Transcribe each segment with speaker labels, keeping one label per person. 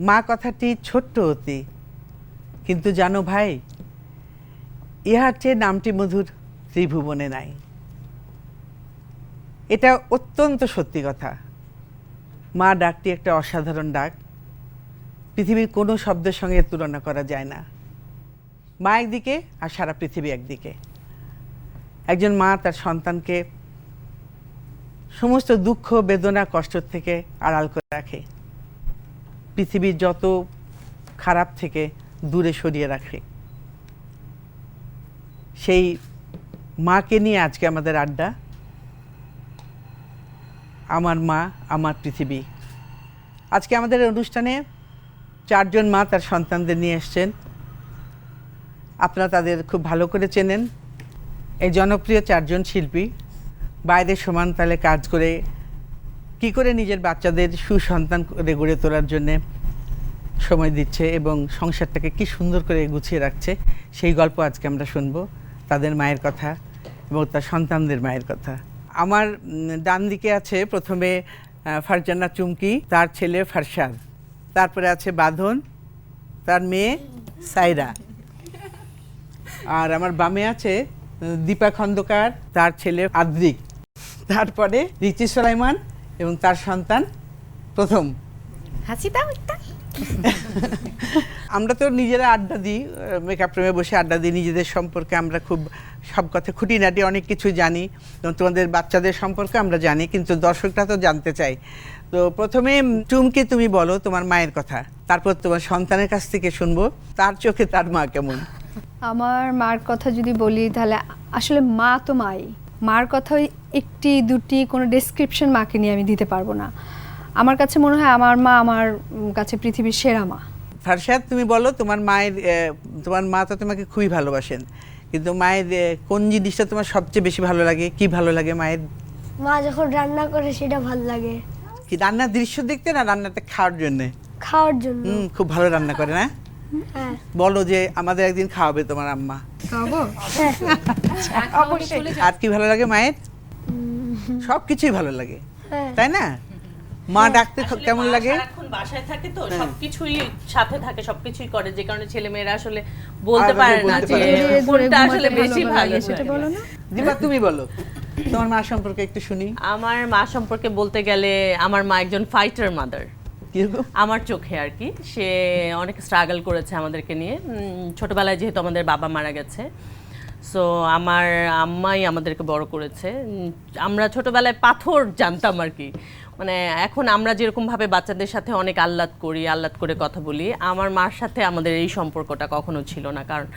Speaker 1: মা কথাটি ছোট্ট অতি, কিন্তু জানো ভাই, ইহার চেয়ে নামটি মধুর ত্রিভুবনে নাই। এটা অত্যন্ত সত্যি কথা। মা ডাকটি একটা অসাধারণ ডাক, পৃথিবীর কোনো শব্দের সঙ্গে তুলনা করা যায় না। মা একদিকে আর সারা পৃথিবী একদিকে। একজন মা তার সন্তানকে সমস্ত দুঃখ বেদনা কষ্ট থেকে আড়াল করে রাখে, পৃথিবীর যত খারাপ থেকে দূরে সরিয়ে রাখে। সেই মাকে নিয়ে আজকে আমাদের আড্ডা, আমার মা আমার পৃথিবী। আজকে আমাদের অনুষ্ঠানে 4 জন মা তার সন্তানদের নিয়ে এসছেন। আপনারা তাদের খুব ভালো করে চেনেন। এই জনপ্রিয় 4 জন শিল্পী বাইরে সমান তালে কাজ করে কি করে নিজের বাচ্চাদের সুসন্তান করে গড়ে তোলার জন্যে সময় দিচ্ছে এবং সংসারটাকে কি সুন্দর করে গুছিয়ে রাখছে, সেই গল্প আজকে আমরা শুনবো। তাদের মায়ের কথা এবং তার সন্তানদের মায়ের কথা। আমার ডান দিকে আছে প্রথমে ফারজানা চুমকি, তার ছেলে ফারশাদ, তারপরে আছে বাঁধন, তার মেয়ে সাইরা, আর আমার বামে আছে দীপা খন্দকার, তার ছেলে আদ্রিক, তারপরে রিচি সুলাইমান এবং তার সন্তান প্রথম।
Speaker 2: হাসি দাও একটা।
Speaker 1: আমরা তো নিজেরা আড্ডা দিই, মেকআপ রুমে বসে আড্ডা দিই নিজেদের সম্পর্কে। আমরা খুব সব কথা খুঁটিনাটি অনেক কিছু জানি, তোমাদের বাচ্চাদের সম্পর্কে আমরা জানি, কিন্তু দর্শকরা তো জানতে চাই। তো প্রথমে চুমকি, তুমি বলো তোমার মায়ের কথা, তারপর তোমার সন্তানের কাছ থেকে শুনবো তার চোখে তার মা কেমন।
Speaker 2: আমার মার কথা যদি বলি তাহলে আসলে মা তো মাই। মার কথা একটি দুটি কোনো ডেসক্রিপশন মাকে নিয়ে আমি দিতে পারবো না। আমার কাছে মনে হয় আমার মা আমার কাছে পৃথিবীর সেরা মা।
Speaker 1: ফারশাদ, তুমি বলো তোমার মায়ের, তোমার মা তো তোমাকে খুবই ভালোবাসেন, কিন্তু মায়ের কোন জিনিসটা তোমার সবচেয়ে বেশি ভালো লাগে? কি ভালো লাগে মায়ের?
Speaker 3: মা যখন রান্না করে সেটা ভালো লাগে।
Speaker 1: কি রান্নার দৃশ্য দেখতে না রান্নাটা খাওয়ার জন্য?
Speaker 3: খাওয়ার জন্য।
Speaker 1: খুব ভালো রান্না করে না?
Speaker 3: হ্যাঁ।
Speaker 1: বলো যে আমাদের একদিন খাওয়াবে তোমার আম্মা।
Speaker 2: খাবো
Speaker 3: অবশ্যই।
Speaker 1: আর কি ভালো লাগে মায়ের? সবকিছুই ভালো লাগে,
Speaker 3: হ্যাঁ।
Speaker 1: তাই না? মা ডাকতে
Speaker 4: আসলে
Speaker 1: কেমন
Speaker 4: মা
Speaker 1: লাগে?
Speaker 4: সারাক্ষণ বাসায় থাকে তো সবকিছুই সাথে থাকে, সবকিছুই করে, যে কারণে ছেলে মেয়েরা আসলে বলতে পারে না
Speaker 1: বলতে
Speaker 4: যে
Speaker 1: পারে না।
Speaker 4: কোনটা আসলে বেশি ভালো
Speaker 2: সেটা বলো না।
Speaker 1: দীপা, তুমি বলো তোমার মা সম্পর্কে একটু শুনি।
Speaker 4: আমার মা সম্পর্কে বলতে গেলে আমার মা একজন ফাইটার মাদার
Speaker 1: কিরকম?
Speaker 4: আমার চোখে আর কি। সে অনেক স্ট্রাগল করেছে আমাদেরকে নিয়ে। ছোটবেলায় যেহেতু আমাদের বাবা মারা গেছে, সো আমার আম্মাই আমাদেরকে বড় করেছে। আমরা ছোটবেলায় পাথর জানতাম আর কি। মানে এখন আমরা যেরকমভাবে বাচ্চাদের সাথে অনেক আহ্লাদ করি, আহ্লাদ করে কথা বলি, আমার মার সাথে আমাদের এই সম্পর্কটা কখনো ছিল না। কারণ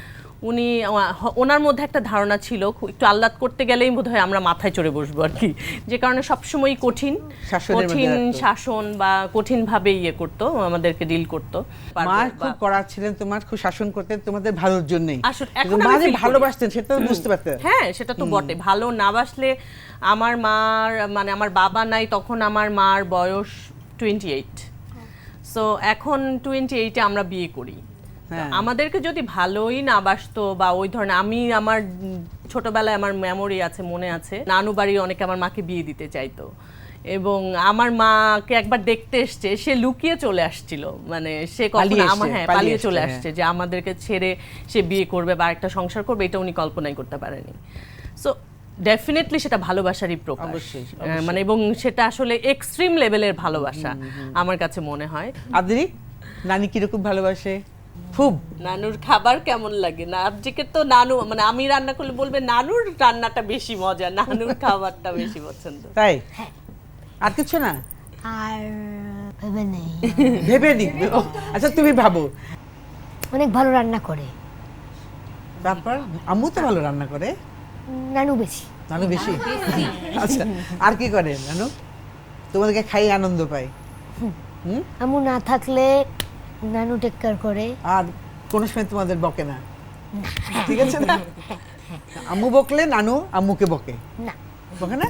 Speaker 4: উনি, ওনার মধ্যে একটা ধারণা ছিল একটু আহ্লাদ করতে গেলেই বোধহয় আমরা মাথায় চড়ে বসবো আর কি, যে কারণে সবসময় কঠিন শাসন বা কঠিনভাবে ইয়ে করতো, আমাদেরকে ডিল করতো।
Speaker 1: মা খুব কড়া ছিলেন, তোমার খুব শাসন করতেন তোমাদের ভালোর জন্যই।
Speaker 4: এখন
Speaker 1: মা যে ভালোবাসতেন সেটা তো বুঝতে পারতেন।
Speaker 4: হ্যাঁ, সেটা তো বটে। ভালো না বাসলে, আমার মার মানে আমার বাবা নাই তখন আমার মার বয়স 28, সো এখন 28-এ আমরা বিয়ে করি। আমাদেরকে যদি ভালোই না বাসতো বা ওই ধরনের, আমি আমার ছোটবেলায় আমার মেমোরি আছে, মনে আছে, নানু বাড়ি অনেকে আমার মাকে বিয়ে দিতে চাইতো এবং আমার মাকে একবার দেখতে এসছে, সে লুকিয়ে চলে আসছিল, মানে সে কখনো পালিয়ে চলে আসছে যে আমাদেরকে ছেড়ে সে বিয়ে করবে বা একটা সংসার করবে, এটা উনি কল্পনাই করতে পারেনি। সো ডেফিনেটলি সেটা ভালোবাসারই প্রকাশ, মানে এবং সেটা আসলে এক্সট্রিম লেভেলের ভালোবাসা আমার কাছে মনে হয়।
Speaker 1: আদ্রি, নানি কিরকম ভালোবাসে? খুব।
Speaker 4: নানুর খাবার কেমন লাগে? না আজকে তো নানু, মানে আমি রান্না করলে বলবে নানুর রান্নাটা বেশি মজা, নানুর খাবারটা বেশি পছন্দ।
Speaker 1: তাই? আর কিছু না?
Speaker 3: আর ভেবে নেই।
Speaker 1: ভেবে নি। আচ্ছা তুমি ভাবো।
Speaker 3: অনেক ভালো রান্না করে।
Speaker 1: তারপর আম্মু তো ভালো রান্না করে।
Speaker 3: নানু বেশি।
Speaker 1: নানু বেশি? আচ্ছা, আর কি করে নানু? তোমাদেরকে খাই আনন্দ পায়?
Speaker 3: আম্মু না থাকলে নানু টেক কেয়ার করে।
Speaker 1: আর কোনো সময় তোমাদের বকে না? ঠিক আছে না? আম্মু বকলে নানু আম্মুকে বকে
Speaker 3: না?
Speaker 1: বকে না?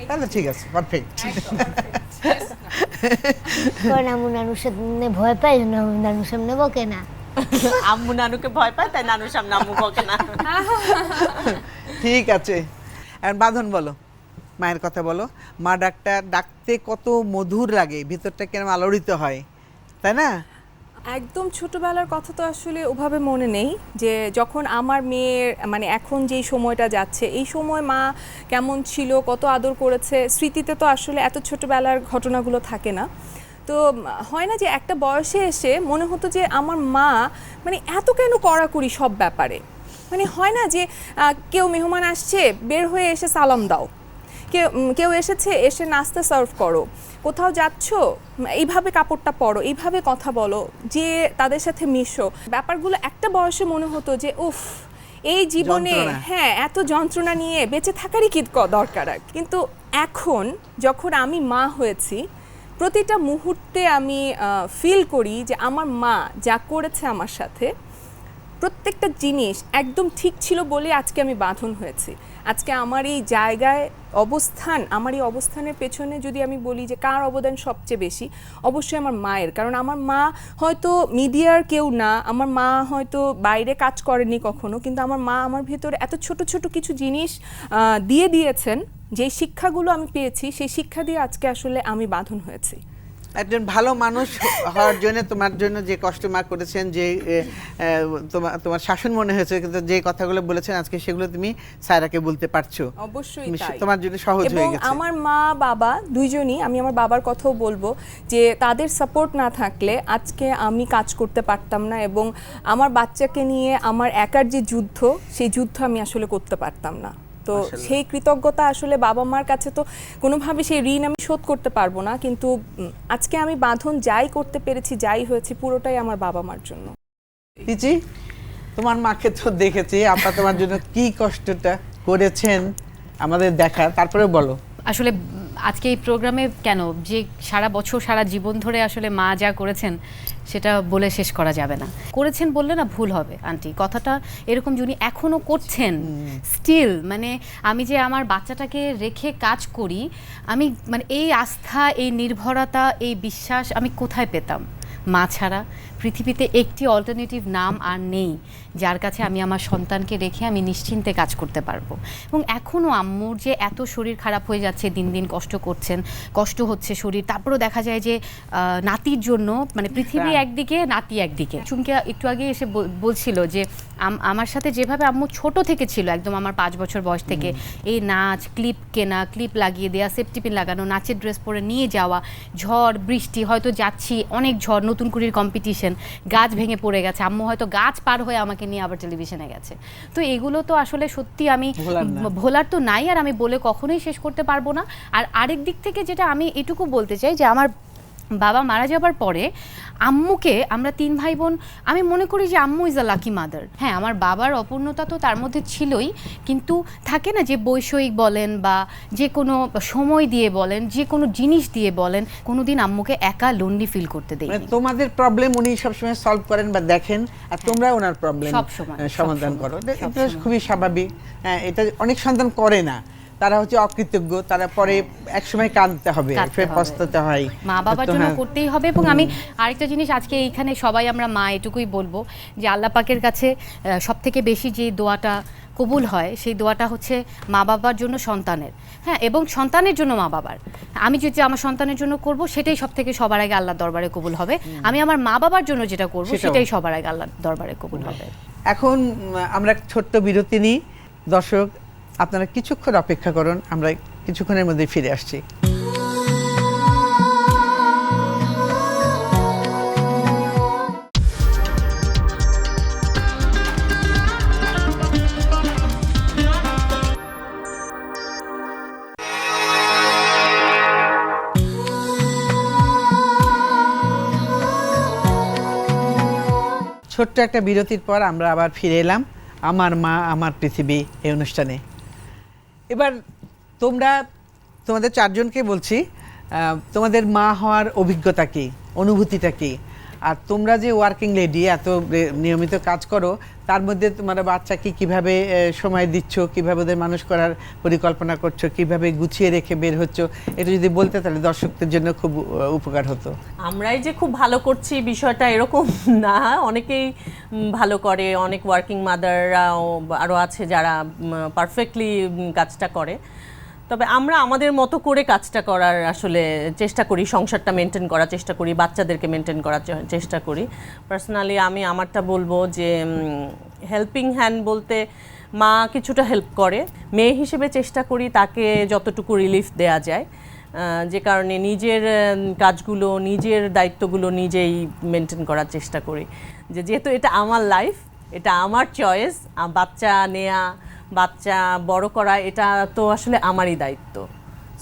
Speaker 1: তাহলে ঠিক আছে, পারফেক্ট।
Speaker 3: কারণ আম্মু নানুর সামনে ভয় পায়, নানুর সামনে বকে না।
Speaker 4: আম্মু নানুকে ভয় পায়, তাই নানুর সামনে আম্মু বকে না।
Speaker 1: ঠিক আছে। আর বাঁধন, বলো মায়ের কথা বলো। মা ডাকতে কত মধুর লাগে, ভিতরটা কেন আলোড়িত হয়, তাই না?
Speaker 5: একদম ছোটবেলার কথা তো আসলে ওভাবে মনে নেই, যে যখন আমার মেয়ের মানে এখন যেই সময়টা যাচ্ছে এই সময় মা কেমন ছিল, কত আদর করেছে, স্মৃতিতে তো আসলে এত ছোটবেলার ঘটনাগুলো থাকে না। তো হয় না যে একটা বয়সে এসে মনে হতো যে আমার মা মানে এত কেন কড়াকড়ি সব ব্যাপারে, মানে হয় না যে কেউ মেহমান আসছে বের হয়ে এসে সালাম দাও, কেউ এসেছে এসে নাস্তা সার্ভ করো, কোথাও যাচ্ছ এইভাবে কাপড়টা পরো, এইভাবে কথা বলো, যে তাদের সাথে মিশো। ব্যাপারগুলো একটা বয়সে মনে হতো যে উফ এই জীবনে হ্যাঁ এত যন্ত্রণা নিয়ে বেঁচে থাকারই কি দরকার। কিন্তু এখন যখন আমি মা হয়েছি, প্রতিটা মুহূর্তে আমি ফিল করি যে আমার মা যা করেছে আমার সাথে, প্রত্যেকটা জিনিস একদম ঠিক ছিল বলে আজকে আমি বাঁধন হয়েছি। আজকে আমার এই জায়গায় অবস্থান, আমার এই অবস্থানের পেছনে যদি আমি বলি যে কার অবদান সবচেয়ে বেশি, অবশ্যই আমার মায়ের। কারণ আমার মা হয়তো মিডিয়ার কেউ না, আমার মা হয়তো বাইরে কাজ করেনি কখনো, কিন্তু আমার মা আমার ভেতরে এত ছোট ছোট কিছু জিনিস দিয়ে দিয়েছেন, যে শিক্ষাগুলো আমি পেয়েছি সেই শিক্ষা দিয়ে আজকে আসলে আমি বাঁধন হয়েছি।
Speaker 1: একজন ভালো মানুষ হওয়ার জন্য তোমার জন্য যে কষ্ট মা করেছেন, যে তোমার শাসন মনে হয়েছে, কিন্তু যে কথাগুলো বলেছেন আজকে সেগুলো তুমি সায়রাকে বলতে পারছো।
Speaker 5: অবশ্যই তাই,
Speaker 1: তোমার জন্য সহজ হয়ে গেছে।
Speaker 5: এবং আমার মা বাবা দুইজনই, আমি আমার বাবার কথাও বলবো যে তাদের সাপোর্ট না থাকলে আজকে আমি কাজ করতে পারতাম না, এবং আমার বাচ্চাকে নিয়ে আমার একার যে যুদ্ধ, সেই যুদ্ধ আমি আসলে করতে পারতাম না। তো সেই কৃতজ্ঞতা আসলে বাবা মার কাছে তো কোনোভাবে সেই ঋণ আমি শোধ করতে পারবো না, কিন্তু আজকে আমি বাঁধন যাই করতে পেরেছি, যাই হয়েছে, পুরোটাই আমার বাবা মার জন্য।
Speaker 1: পিচি, তোমার মাকে তো দেখেছি, আপা তোমার জন্য কি কষ্টটা করেছেন আমাদের দেখা, তারপরে বলো।
Speaker 6: আসলে আজকে এই প্রোগ্রামে কেন যে সারা বছর সারা জীবন ধরে আসলে মা যা করেছেন সেটা বলে শেষ করা যাবে না। করেছেন বললে না ভুল হবে আন্টি, কথাটা এরকম যিনি এখনো করছেন স্টিল, মানে আমি যে আমার বাচ্চাটাকে রেখে কাজ করি, আমি মানে এই আস্থা, এই নির্ভরতা, এই বিশ্বাস আমি কোথায় পেতাম? মা ছাড়া পৃথিবীতে একটি অল্টারনেটিভ নাম আর নেই যার কাছে আমি আমার সন্তানকে রেখে আমি নিশ্চিন্তে কাজ করতে পারবো। এবং এখনও আম্মুর যে এত শরীর খারাপ হয়ে যাচ্ছে, দিন দিন কষ্ট হচ্ছে শরীর, তারপরেও দেখা যায় যে নাতির জন্য মানে পৃথিবী একদিকে নাতি একদিকে। চুমকে একটু আগে এসে বলছিল যে আমার সাথে যেভাবে আম্মু ছোট থেকে ছিল, একদম আমার 5 বছর বয়স থেকে এই নাচ, ক্লিপ কেনা, ক্লিপ লাগিয়ে দেওয়া, সেফটি পিন লাগানো, নাচের ড্রেস পরে নিয়ে যাওয়া, ঝড় বৃষ্টি, হয়তো যাচ্ছি অনেক ঝড়, নতুন কুড়ির কম্পিটিশন, গাছ ভেঙে পড়ে গেছে, আম্মু হয়তো গাছ পার হয়ে আমাকে নিয়ে আবার টেলিভিশনে গেছে। তো এগুলো তো আসলে সত্যি আমি ভোলার তো নাই, আর আমি বলে কখনোই শেষ করতে পারবো না। আর আরেক দিক থেকে যেটা আমি এটুকু বলতে চাই যে আমার বাবা মারা যাবার পরে আম্মুকে আমরা 3 ভাই বোন, আমি মনে করি যে আম্মু ইজ আ লাকি মাদার। হ্যাঁ, আমার বাবার অপূর্ণতা তো তার মধ্যে ছিলই, কিন্তু থাকে না যে বৈষয়িক বলেন বা যে কোনো সময় দিয়ে বলেন, যে কোনো জিনিস দিয়ে বলেন, কোনোদিন আম্মুকে একা লোনলি ফিল করতে দেয়।
Speaker 1: তোমাদের প্রবলেম উনি সবসময় সলভ করেন বা দেখেন, আর তোমরা ওনার প্রবলেম সমাধান করো, এটা খুবই স্বাভাবিক। এটা অনেক সন্তান করে না, তারা হচ্ছে অকৃতজ্ঞ, তারা পরে একসময় কাঁদতে হবে, পস্তাতে হয়,
Speaker 6: মা বাবার জন্য করতেই হবে। এবং আমি আরেকটা জিনিস আজকে এইখানে সবাই আমরা মা এটুকুই বলবো যে আল্লাহ পাকের কাছে সবথেকে বেশি যে দোয়াটা কবুল হয় সেই দোয়াটা হচ্ছে মা বাবার জন্য সন্তানের, হ্যাঁ, এবং সন্তানের জন্য মা বাবার। আমি যদি আমার সন্তানের জন্য করব সেটাই সবার আগে আল্লাহর দরবারে কবুল হবে, আমি আমার মা বাবার জন্য যেটা করব সেটাই সবার আগে আল্লাহর দরবারে কবুল হবে।
Speaker 1: এখন আমরা ছোট্ট বিরতি নিই। দর্শক, আপনারা কিছুক্ষণ অপেক্ষা করুন, আমরা কিছুক্ষণের মধ্যে ফিরে আসছি। ছোট্ট একটা বিরতির পর আমরা আবার ফিরে এলাম আমার মা আমার পৃথিবী এই অনুষ্ঠানে। এবার তোমাদের 4 জনকে বলছি, তোমাদের মা হওয়ার অভিজ্ঞতা কী, অনুভূতিটা কী, আর তোমরা যে ওয়ার্কিং লেডি, এত নিয়মিত কাজ করো, তার মধ্যে তোমরা বাচ্চাকে কিভাবে সময় দিচ্ছ, কিভাবে ওদের মানুষ করার পরিকল্পনা করছো, কিভাবে গুছিয়ে রেখে বের হচ্ছ, এটা যদি বলতে তাহলে দর্শকদের জন্য খুব উপকার হতো।
Speaker 4: আমরাই যে খুব ভালো করছি বিষয়টা এরকম না, অনেকেই ভালো করে, অনেক ওয়ার্কিং মাদাররাও আরও আছে যারা পারফেক্টলি কাজটা করে। তবে আমরা আমাদের মতো করে কাজটা করার আসলে চেষ্টা করি, সংসারটা মেনটেন করার চেষ্টা করি, বাচ্চাদেরকে মেনটেন করার চেষ্টা করি। পার্সোনালি আমি আমারটা বলবো যে হেল্পিং হ্যান্ড বলতে মা কিছুটা হেল্প করে, মেয়ে হিসেবে চেষ্টা করি তাকে যতটুকু রিলিফ দেয়া যায়, যে কারণে নিজের কাজগুলো নিজের দায়িত্বগুলো নিজেই মেনটেন করার চেষ্টা করি। যেহেতু এটা আমার লাইফ, এটা আমার চয়েস, বাচ্চা নেয়া বাচ্চা বড় করা এটা তো আসলে আমারই দায়িত্ব।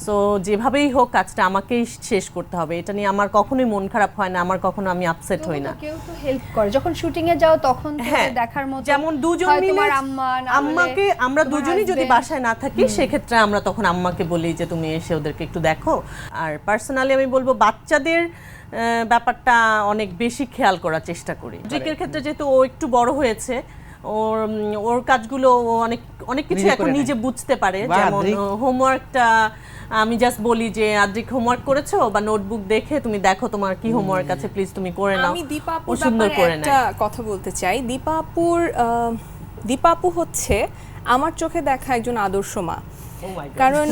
Speaker 4: সো যেভাবেই হোক কাজটা আমাকেই শেষ করতে হবে, এটা নিয়ে আমার কখনোই মন খারাপ হয় না, আমার কখনো আমি আপসেট হই না।
Speaker 2: কেউ তো হেল্প করে যখন শুটিং এ যাও তখন তো
Speaker 4: হ্যাঁ,
Speaker 2: দেখার মতো,
Speaker 4: যেমন দুজন
Speaker 2: হয়
Speaker 4: মিলে
Speaker 2: তোমার আম্মা না হলে
Speaker 4: আম্মাকে আমরা
Speaker 2: তোমার
Speaker 4: দুজনই যদি
Speaker 2: husband।
Speaker 4: বাসায় না থাকি সেক্ষেত্রে আমরা তখন আম্মাকে বলি যে তুমি এসে ওদেরকে একটু দেখো। আর পার্সোনালি আমি বলবো বাচ্চাদের ব্যাপারটা অনেক বেশি খেয়াল করার চেষ্টা করি। জিকের ক্ষেত্রে যেহেতু ও একটু বড় হয়েছে, ওর কাজগুলো ও অনেক কিছু
Speaker 1: নিজে
Speaker 4: এখন
Speaker 1: করে
Speaker 4: নিজে
Speaker 1: নেয়।
Speaker 4: বুঝতে পারে।
Speaker 1: বাহ,
Speaker 4: যেমন
Speaker 1: আদ্রিক।
Speaker 4: হোমওয়ার্কটা আমি জাস্ট বলি যে আদ্রিক হোমওয়ার্ক করেছো, বা নোটবুক দেখে তুমি দেখো তোমার কি হোমওয়ার্ক আছে, প্লিজ তুমি করে নাও।
Speaker 5: আমি দীপা
Speaker 4: ও
Speaker 5: আপুর
Speaker 4: সুন্দর
Speaker 5: ব্যাপারে
Speaker 4: করে
Speaker 5: একটা
Speaker 4: নেয়।
Speaker 5: কথা বলতে চাই। দীপা আপু হচ্ছে আমার চোখে দেখা একজন আদর্শ মা।
Speaker 4: Oh my God.
Speaker 5: কারণ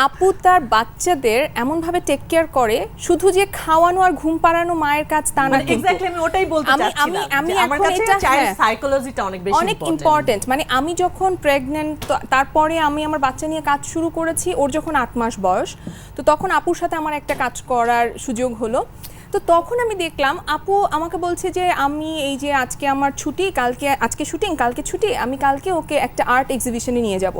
Speaker 5: আপু তার বাচ্চাদের এমনভাবে টেক কেয়ার করে, শুধু যে খাওয়ানো আর ঘুম পাড়ানো মায়ের কাজ তা না,
Speaker 4: মানে এক্স্যাক্টলি আমি ওটাই বলতে চাচ্ছিলাম
Speaker 5: আমি
Speaker 4: যে আমার
Speaker 5: এখন
Speaker 4: কাছে
Speaker 5: এটা
Speaker 4: চাইল্ড
Speaker 5: হ্যাঁ,
Speaker 4: সাইকোলজিটা অনেক বেশি
Speaker 5: অনেক ইম্পর্টেন্ট। মানে আমি যখন প্রেগন্যান্ট, তারপরে আমি আমার বাচ্চা নিয়ে কাজ শুরু করেছি, ওর যখন 8 মাস বয়স, তো তখন আপুর সাথে আমার একটা কাজ করার সুযোগ হলো। তো তখন আমি দেখলাম আপু আমাকে বলছে যে আমি এই যে আজকে আমার ছুটি, আজকে শুটিং, কালকে ছুটি, আমি কালকে ওকে একটা আর্ট এক্সিবিশনে নিয়ে যাব।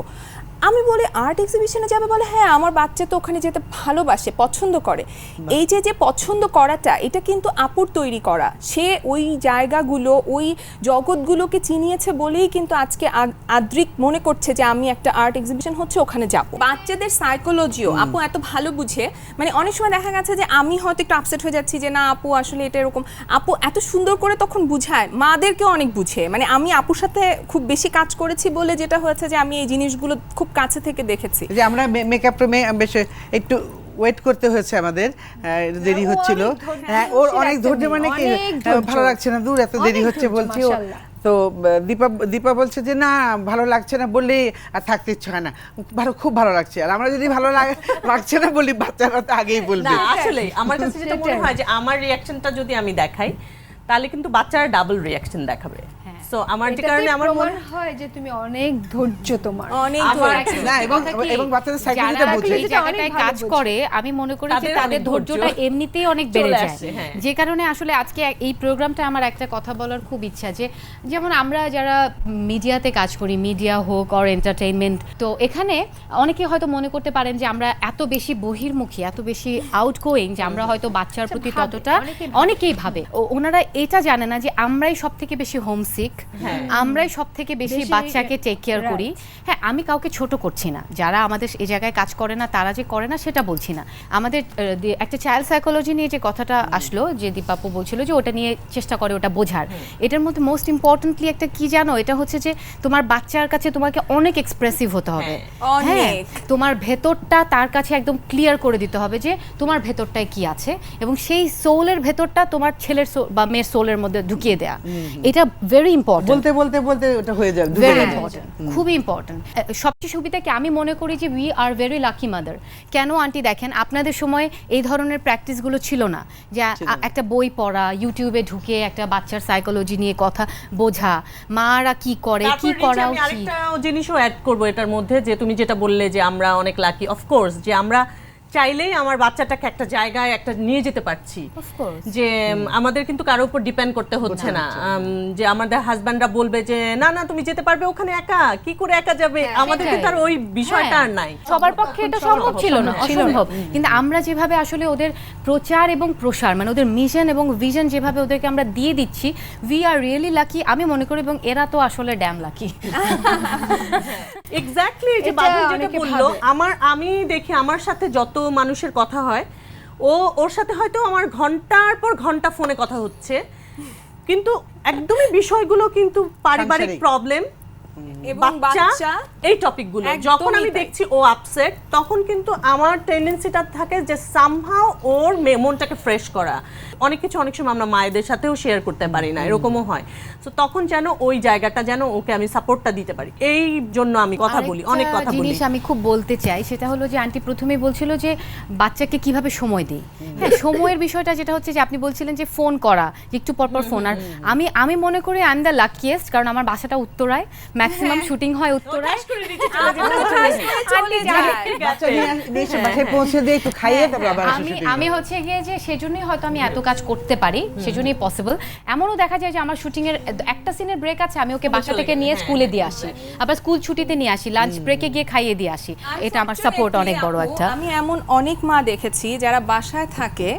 Speaker 5: আমি বলি আর্ট এক্সিবিশনে যাবে? বলে হ্যাঁ, আমার বাচ্চা তো ওখানে যেতে ভালোবাসে, পছন্দ করে। এই যে পছন্দ করাটা, এটা কিন্তু আপুর তৈরি করা। সে ওই জায়গাগুলো, ওই জগৎগুলোকে চিনিয়েছে বলেই কিন্তু আজকে আদ্রিক মনে করছে যে আমি একটা আর্ট এক্সিবিশন হচ্ছে ওখানে যাব। বাচ্চাদের সাইকোলজিও আপু এত ভালো বুঝে। মানে অনেক সময় দেখা গেছে যে আমি হয়তো একটু আপসেট হয়ে যাচ্ছি যে না আপু আসলে এটা এরকম, আপু এত সুন্দর করে তখন বুঝায়, মাদেরকেও অনেক বুঝে। মানে আমি আপুর সাথে খুব বেশি কাজ করেছি বলে যেটা হয়েছে যে আমি এই জিনিসগুলো খুব কাছে থেকে দেখেছি।
Speaker 1: যে আমরা মেকআপ রুমে বেশ একটু ওয়েট করতে হয়েছে আমাদের, দেরি হচ্ছিল। হ্যাঁ, ওর অনেক ধৈর্য, মানে কি ভালো লাগছে না, দূর এত দেরি হচ্ছে বলছি। ও তো দীপা বলছে যে না ভালো লাগছে না বললে আর থাকতে ইচ্ছে হয় না, খুব ভালো লাগছে। আর আমরা যদি ভালো লাগছে না বলি, বাচ্চারা তো আগেই বলবে।
Speaker 4: না আসলে আমার কাছে যেটা মনে হয় যে আমার রিঅ্যাকশনটা যদি আমি দেখাই তাহলে কিন্তু বাচ্চারা ডাবল রিঅ্যাকশন দেখাবে। সো আমার যে কারণে আমার মনে
Speaker 2: হয় যে তুমি অনেক ধৈর্য, তোমার
Speaker 5: অনেক
Speaker 4: আমার
Speaker 5: ধৈর্য।
Speaker 1: না, এবং বাচ্চাদের সাইকোলজিটা
Speaker 6: যারা
Speaker 1: বোঝে।
Speaker 6: এই জায়গাটায় কাজ করে আমি মনে করি যে
Speaker 4: তাদের
Speaker 6: তাদের
Speaker 4: অনেক
Speaker 6: ধৈর্যটা
Speaker 4: ধৈর্য
Speaker 6: এমনিতেই অনেক বেড়ে
Speaker 4: চলে
Speaker 6: যায়।
Speaker 4: আসে, হ্যাঁ।
Speaker 6: যে কারণে আসলে আজকে এই প্রোগ্রামটা আমার একটা কথা বলার খুব ইচ্ছা, যে যেমন আমরা যারা মিডিয়াতে কাজ করি, মিডিয়া হোক অর এন্টারটেইনমেন্ট, তো এখানে অনেকে হয়তো মনে করতে পারেন যে আমরা এত বেশি বহির্মুখী, এত বেশি আউটগোয়িং, যে আমরা হয়তো বাচ্চার প্রতি ততটা, অনেকেই ভাবে। ওনারা এটা জানে না যে আমরাই সব থেকে বেশি হোমসিক, আমরাই সব থেকে বেশি বাচ্চাকে টেক কেয়ার করি। হ্যাঁ, আমি কাউকে ছোট করছি না, যারা আমাদের এই জায়গায় কাজ করে না তারা যে করে না সেটা বলছি না। আমাদের একটা চাইল্ড সাইকোলজি নিয়ে যে কথাটা আসলো, যে দীপাপু বলছিল যে ওটা নিয়ে চেষ্টা করে ওটা বোঝার, এটার মধ্যে মোস্ট ইম্পর্টেন্টলি একটা কি জানো, এটা হচ্ছে যে তোমার বাচ্চার কাছে তোমাকে অনেক এক্সপ্রেসিভ হতে হবে। হ্যাঁ, তোমার ভেতরটা তার কাছে একদম ক্লিয়ার করে দিতে হবে যে তোমার ভেতরটায় কি আছে, এবং সেই সোলের ভেতরটা তোমার ছেলের বা মেয়ের সোলের মধ্যে ঢুকিয়ে দেয়া, এটা ভেরি ইম্পর্টেন্ট।
Speaker 1: বলতে বলতে বলতে ওটা হয়ে যাবে,
Speaker 6: ভেরি ইম্পর্টেন্ট, খুবই ইম্পর্টেন্ট। সবচেয়ে সুবিধা কি আমি মনে করি যে we are very lucky mother. কেন আন্টি দেখেন, আপনাদের সময় এই ধরনের প্র্যাকটিসগুলো ছিল না, যে একটা বই পড়া, ইউটিউবে ঢুকে একটা বাচ্চার সাইকোলজি নিয়ে কথা বোঝা, মারা কি করে, কি করা
Speaker 4: আমি
Speaker 6: উচিত।
Speaker 4: আরেকটা জিনিসও অ্যাড করব এটার মধ্যে, যে তুমি যেটা বললে যে আমরা অনেক লাকি, অফকোর্স, যে আমরা চাইলেই আমার বাচ্চাটাকে একটা জায়গায় একটা নিয়ে যেতে পারছি, যে আমাদের কিন্তু কারোর উপর ডিপেন্ড করতে হচ্ছে না। যে আমাদের হাজব্যান্ডরা বলবে যে না না তুমি যেতে পারবে ওখানে, একা কি করে একা যাবে, আমাদের কিন্তু আর ওই বিষয়টা আর নাই।
Speaker 6: সবার পক্ষে এটা সম্ভব ছিল না, অসম্ভব। কিন্তু আমরা যেভাবে আসলে ওদের প্রচার এবং প্রসার, মানে ওদের মিশন এবং ভিশন যেভাবে ওদেরকে আমরা দিয়ে দিচ্ছি, উই আর রিয়েলি লাকি আমি মনে করি, এবং এরা তো আসলে ড্যাম লাকি।
Speaker 4: এক্স্যাক্টলি, যে বাবু যেটা বললো, আমি দেখি আমার সাথে যত মানুষের কথা হয়, ওর সাথে হয়তো আমার ঘন্টার পর ঘন্টা ফোনে কথা হচ্ছে, কিন্তু একদমই বিষয়গুলো কিন্তু পারিবারিক
Speaker 1: সাংসারিক।
Speaker 4: প্রবলেম,
Speaker 5: এবং
Speaker 4: বাচ্চা
Speaker 5: বাচ্চা
Speaker 4: এই টপিকগুলো
Speaker 5: একদমই
Speaker 4: যখন আমি
Speaker 5: তাই।
Speaker 4: দেখছি ও আপসেট, তখন কিন্তু আমার টেন্ডেন্সিটা থাকে যে সামহাও ওর মনটাকে ফ্রেশ করা। অনেক কিছু অনেক সময় আমরা মায়েদের সাথেও শেয়ার করতে পারি না, এরকমও হয়। তো তখন যেন ওই জায়গাটা যেন ওকে আমি সাপোর্টটা দিতে পারি, এই জন্য আমি কথা বলি, অনেক
Speaker 6: আরেকটা
Speaker 4: কথা বলি।
Speaker 6: জিনিস আমি খুব বলতে চাই, সেটা হলো যে আন্টি প্রথমেই বলছিল যে বাচ্চাকে কিভাবে সময় দেই। হ্যাঁ, সময়ের বিষয়টা যেটা হচ্ছে যে আপনি বলছিলেন যে ফোন করা, যে একটু পরপর ফোন। আর আমি মনে করি আই এম দ্য লাকিয়েস্ট, কারণ আমার বাসাটা উত্তরায়, ম্যাক্সিমাম শুটিং হয় উত্তরায়।
Speaker 1: বাচ্চা নিয়ে এসে বাসায় পৌঁছে দিয়ে একটু খাইয়ে তারপর আবার আসে
Speaker 6: আমি
Speaker 1: shooting এ।
Speaker 6: আমি হচ্ছে গিয়ে যে সেজন্যই হয়তো আমি এত কাজ করতে পারি, সেজন্যই পসিবল। এমনও দেখা যায় যে আমার শুটিং এর একটা সিনের ব্রেক আছে, আমি ওকে বাসা থেকে নিয়ে স্কুলে দিয়ে আসি, আবার স্কুল ছুটিতে নিয়ে আসি, লাঞ্চ ব্রেকে গিয়ে খাইয়ে দিয়ে আসি। এটা আমার সাপোর্ট অনেক বড় একটা।
Speaker 5: আমি এমন অনেক মা দেখেছি যারা বাসায় থাকে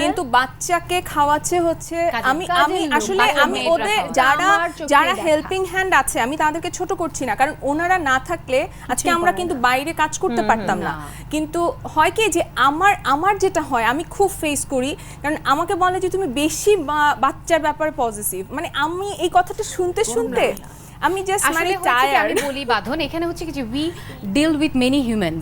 Speaker 5: কিন্তু বাচ্চাকে খাওয়াচ্ছে হচ্ছে আমি আমি
Speaker 2: কাজের লোক,
Speaker 5: আসলে
Speaker 2: বাসার
Speaker 5: আমি
Speaker 2: মেয়েরা
Speaker 5: ওদের
Speaker 2: খাওয়ায়।
Speaker 5: যারা
Speaker 2: আমার চোখে
Speaker 5: যারা
Speaker 2: দেখা।
Speaker 5: হেল্পিং হ্যান্ড আছে আমি তাদেরকে ছোট করছি না, কারণ ওনারা না থাকলে আজকে আমরা কিন্তু বাইরে কাজ করতে পারতাম না। কিন্তু হয় কি যে আমার যেটা হয় আমি খুব ফেস করি, কারণ আমাকে বলে যে তুমি বেশি বাচ্চার ব্যাপারে পজিটিভ, মানে আমি এই কথাটা শুনতে শুনতে আমি জাস্ট মানে
Speaker 6: আসলে হচ্ছে কি, আমি
Speaker 5: টায়ার্ড।
Speaker 6: বলি বাঁধন, এখানে হচ্ছে কি যে we deal with many human.